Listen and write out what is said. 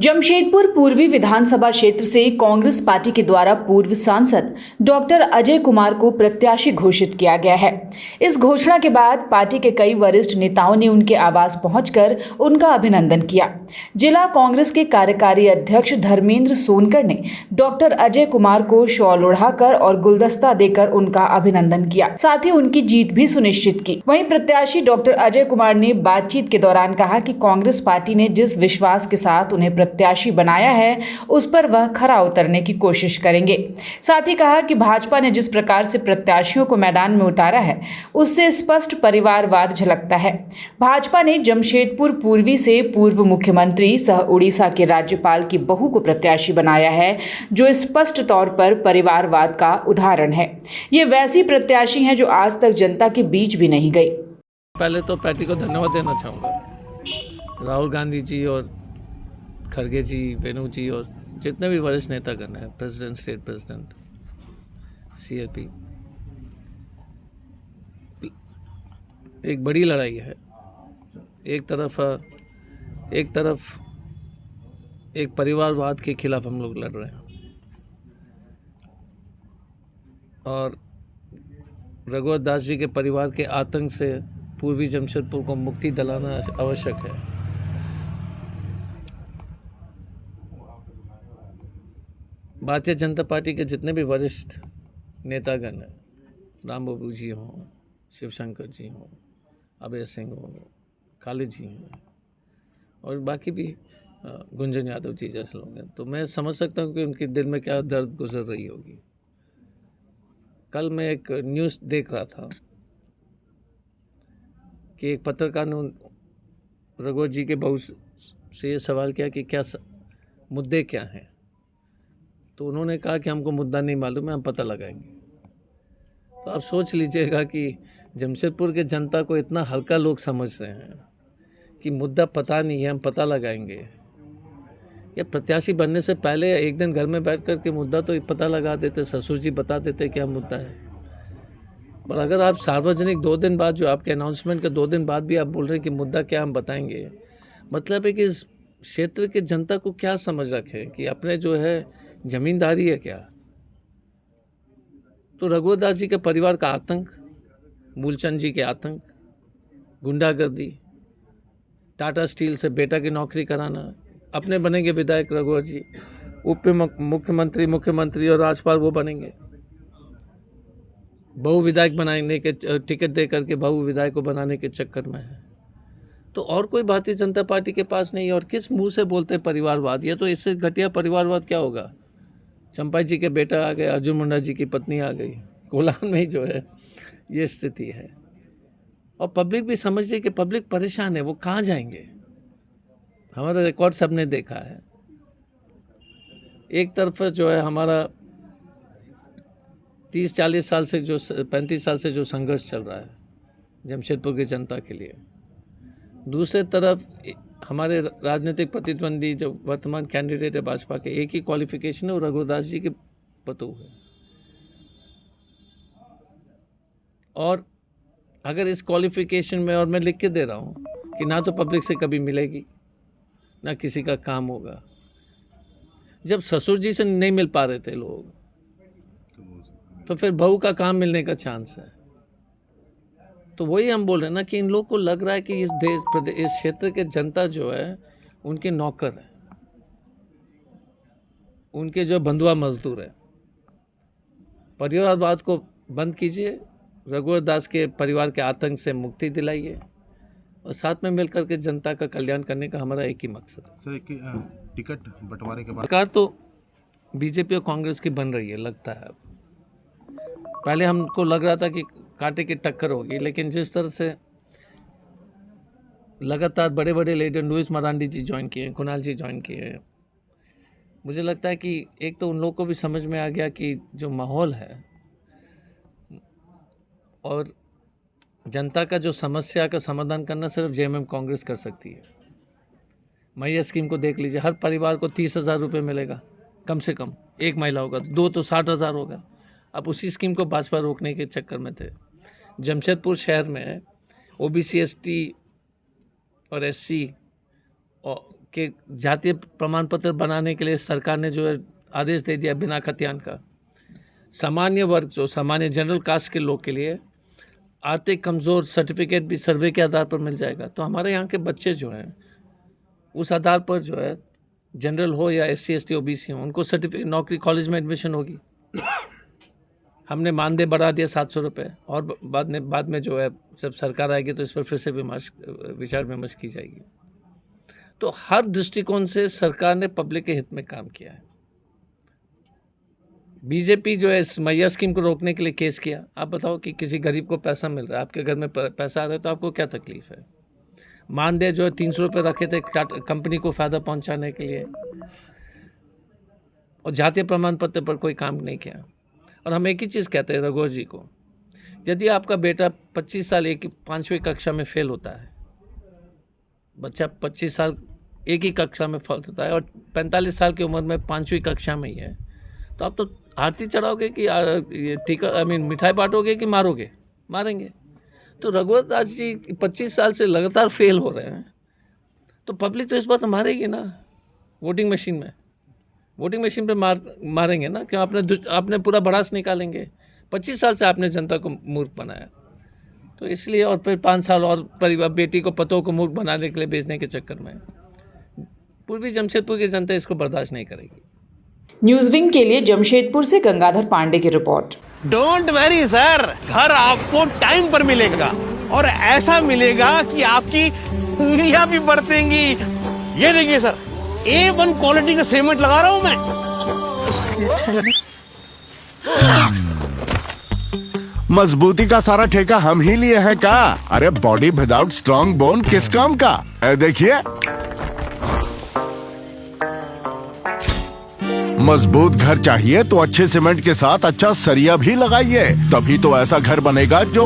जमशेदपुर पूर्वी विधानसभा क्षेत्र से कांग्रेस पार्टी के द्वारा पूर्व सांसद डॉक्टर अजय कुमार को प्रत्याशी घोषित किया गया है। इस घोषणा के बाद पार्टी के कई वरिष्ठ नेताओं ने उनके आवास पहुंचकर उनका अभिनंदन किया। जिला कांग्रेस के कार्यकारी अध्यक्ष धर्मेंद्र सोनकर ने डॉक्टर अजय कुमार को शॉल ओढ़ाकर और गुलदस्ता देकर उनका अभिनंदन किया, साथ ही उनकी जीत भी सुनिश्चित की। वहीं प्रत्याशी डॉक्टर अजय कुमार ने बातचीत के दौरान कहा कि कांग्रेस पार्टी ने जिस विश्वास के साथ उन्हें प्रत्याशी बनाया है उस पर वह खरा उतरने की कोशिश करेंगे। साथ ही कहा कि भाजपा ने जिस प्रकार से प्रत्याशियों को मैदान में उतारा है उससे स्पष्ट परिवारवाद झलकता है। भाजपा ने जमशेदपुर पूर्वी से पूर्व मुख्यमंत्री सह उड़ीसा के राज्यपाल की बहू को प्रत्याशी बनाया है, जो स्पष्ट तौर पर परिवारवाद का उदाहरण है। ये वैसी प्रत्याशी हैं जो आज तक जनता के बीच भी नहीं गई। पहले तो पार्टी को धन्यवाद देना चाहूँगा। राहुल गांधी जी और खड़गे जी, वेणु जी और जितने भी वरिष्ठ नेतागण हैं, प्रेसिडेंट, स्टेट प्रेसिडेंट, सीएलपी, एक बड़ी लड़ाई है। एक तरफ एक परिवारवाद के खिलाफ हम लोग लड़ रहे हैं और रघुवर दास जी के परिवार के आतंक से पूर्वी जमशेदपुर को मुक्ति दिलाना आवश्यक है। भारतीय जनता पार्टी के जितने भी वरिष्ठ नेतागण हैं, राम बाबू जी हों, शिवशंकर जी हों, अभय सिंह हों, खालिद जी हैं और बाकी भी गुंजन यादव जी जैसे लोग हैं, तो मैं समझ सकता हूँ कि उनके दिल में क्या दर्द गुजर रही होगी। कल मैं एक न्यूज़ देख रहा था कि एक पत्रकार ने रघुवर जी के बहू से ये सवाल किया कि क्या मुद्दे क्या हैं, तो उन्होंने कहा कि हमको मुद्दा नहीं मालूम है, हम पता लगाएंगे। तो आप सोच लीजिएगा कि जमशेदपुर के जनता को इतना हल्का लोग समझ रहे हैं कि मुद्दा पता नहीं है, हम पता लगाएंगे। या प्रत्याशी बनने से पहले एक दिन घर में बैठ कर के मुद्दा तो पता लगा देते, ससुर जी बता देते क्या मुद्दा है। पर अगर आप सार्वजनिक 2 दिन बाद, जो आपके अनाउंसमेंट के 2 दिन बाद भी आप बोल रहे हैं कि मुद्दा क्या हम बताएंगे, मतलब है कि इस क्षेत्र के जनता को क्या समझ रखे कि अपने जो है जमींदारी है क्या। तो रघुवर दास जी के परिवार का आतंक, मूलचंद जी के आतंक, गुंडागर्दी, टाटा स्टील से बेटा की नौकरी कराना, अपने बनेंगे विधायक रघुवर जी, उप मुख्यमंत्री और राज्यपाल वो बनेंगे, बहु विधायक बनाने के टिकट दे करके बहु विधायक को बनाने के चक्कर में है। तो और कोई भारतीय जनता पार्टी के पास नहीं। और किस मुंह से बोलते हैं परिवारवाद? ये तो इससे घटिया परिवारवाद क्या होगा। चंपाई जी के बेटा आ गए, अर्जुन मुंडा जी की पत्नी आ गई, कोलान में ही जो है ये स्थिति है। और पब्लिक भी समझ रही कि पब्लिक परेशान है, वो कहाँ जाएंगे। हमारा रिकॉर्ड सबने देखा है। एक तरफ जो है हमारा 30-40 साल से जो 35 साल से जो संघर्ष चल रहा है जमशेदपुर की जनता के लिए, दूसरे तरफ हमारे राजनीतिक प्रतिद्वंदी जो वर्तमान कैंडिडेट है भाजपा के, एक ही क्वालिफिकेशन है, वो रघुदास जी के पतोह है। और अगर इस क्वालिफिकेशन में, और मैं लिख के दे रहा हूँ कि ना तो पब्लिक से कभी मिलेगी, ना किसी का काम होगा। जब ससुर जी से नहीं मिल पा रहे थे लोग, तो फिर बहू का काम मिलने का चांस है। तो वही हम बोल रहे हैं ना कि इन लोगों को लग रहा है कि इस क्षेत्र के जनता जो है उनके नौकर है, उनके जो बंधुआ मजदूर है। परिवारवाद को बंद कीजिए, रघुवर दास के परिवार के आतंक से मुक्ति दिलाइए और साथ में मिलकर के जनता का कल्याण करने का हमारा एक ही मकसद है। सर, टिकट बंटवारे के बाद सरकार तो बीजेपी और कांग्रेस की बन रही है, लगता है। पहले हमको लग रहा था कि कांटे की टक्कर होगी, लेकिन जिस तरह से लगातार बड़े बड़े लीडर, लुइस मरांडी जी ज्वाइन किए हैं, कुणाल जी ज्वाइन किए हैं, मुझे लगता है कि एक तो उन लोगों को भी समझ में आ गया कि जो माहौल है और जनता का जो समस्या का समाधान करना सिर्फ जेएमएम कांग्रेस कर सकती है। मैया स्कीम को देख लीजिए, हर परिवार को 30,000 रुपये मिलेगा कम से कम, एक महिला होगा, 2 तो 60,000 होगा। अब उसी स्कीम को भाजपा रोकने के चक्कर में थे। जमशेदपुर शहर में ओबीसी, एसटी और एससी के जातीय प्रमाण पत्र बनाने के लिए सरकार ने जो है आदेश दे दिया बिना खतियान का। सामान्य वर्ग जो सामान्य जनरल कास्ट के लोग के लिए आर्थिक कमज़ोर सर्टिफिकेट भी सर्वे के आधार पर मिल जाएगा। तो हमारे यहाँ के बच्चे जो हैं उस आधार पर जो है जनरल हो या SC ST OBC हो उनको सर्टिफिकेट नौकरी कॉलेज में एडमिशन होगी। हमने मानदेय बढ़ा दिया 700 रुपये और बाद में जो है जब सरकार आएगी तो इस पर फिर से विचार विमर्श की जाएगी। तो हर दृष्टिकोण से सरकार ने पब्लिक के हित में काम किया है। बीजेपी जो है इस मैया स्कीम को रोकने के लिए केस किया। आप बताओ कि किसी गरीब को पैसा मिल रहा है, आपके घर में पैसा आ रहा है तो आपको क्या तकलीफ है? मानदेय जो है 300 रुपये रखे थे टाटा कंपनी को फ़ायदा पहुंचाने के लिए, और जातीय प्रमाण पत्र पर कोई काम नहीं किया। और हम एक ही चीज़ कहते हैं रघुवर जी को, यदि आपका बेटा 25 साल 5वीं कक्षा में फेल होता है, बच्चा 25 साल एक ही कक्षा में फेल होता है और 45 साल की उम्र में 5वीं कक्षा में ही है, तो आप तो आरती चढ़ाओगे कि टीका मिठाई बांटोगे कि मारोगे? मारेंगे। तो रघुवर दास जी 25 साल से लगातार फेल हो रहे हैं, तो पब्लिक तो इस बात मारेगी ना। वोटिंग मशीन पे मारेंगे ना, क्यों? आपने पूरा भड़ास निकालेंगे। 25 साल से आपने जनता को मूर्ख बनाया, तो इसलिए और फिर 5 साल और परिवार बेटी को पतों को मूर्ख बनाने के लिए भेजने के चक्कर में पूर्वी जमशेदपुर की जनता इसको बर्दाश्त नहीं करेगी। न्यूज विंग के लिए जमशेदपुर से गंगाधर पांडे की रिपोर्ट। डोंट वरी सर, घर आपको टाइम पर मिलेगा और ऐसा मिलेगा कि आपकी उंगलियां भी बरतेंगी। ये देखिए सर, A1 क्वालिटी का सीमेंट लगा रहा हूं मैं। मजबूती का सारा ठेका हम ही लिए हैं का? अरे बॉडी विदाउट स्ट्रॉन्ग बोन किस काम का? देखिए, मजबूत घर चाहिए तो अच्छे सीमेंट के साथ अच्छा सरिया भी लगाइए, तभी तो ऐसा घर बनेगा जो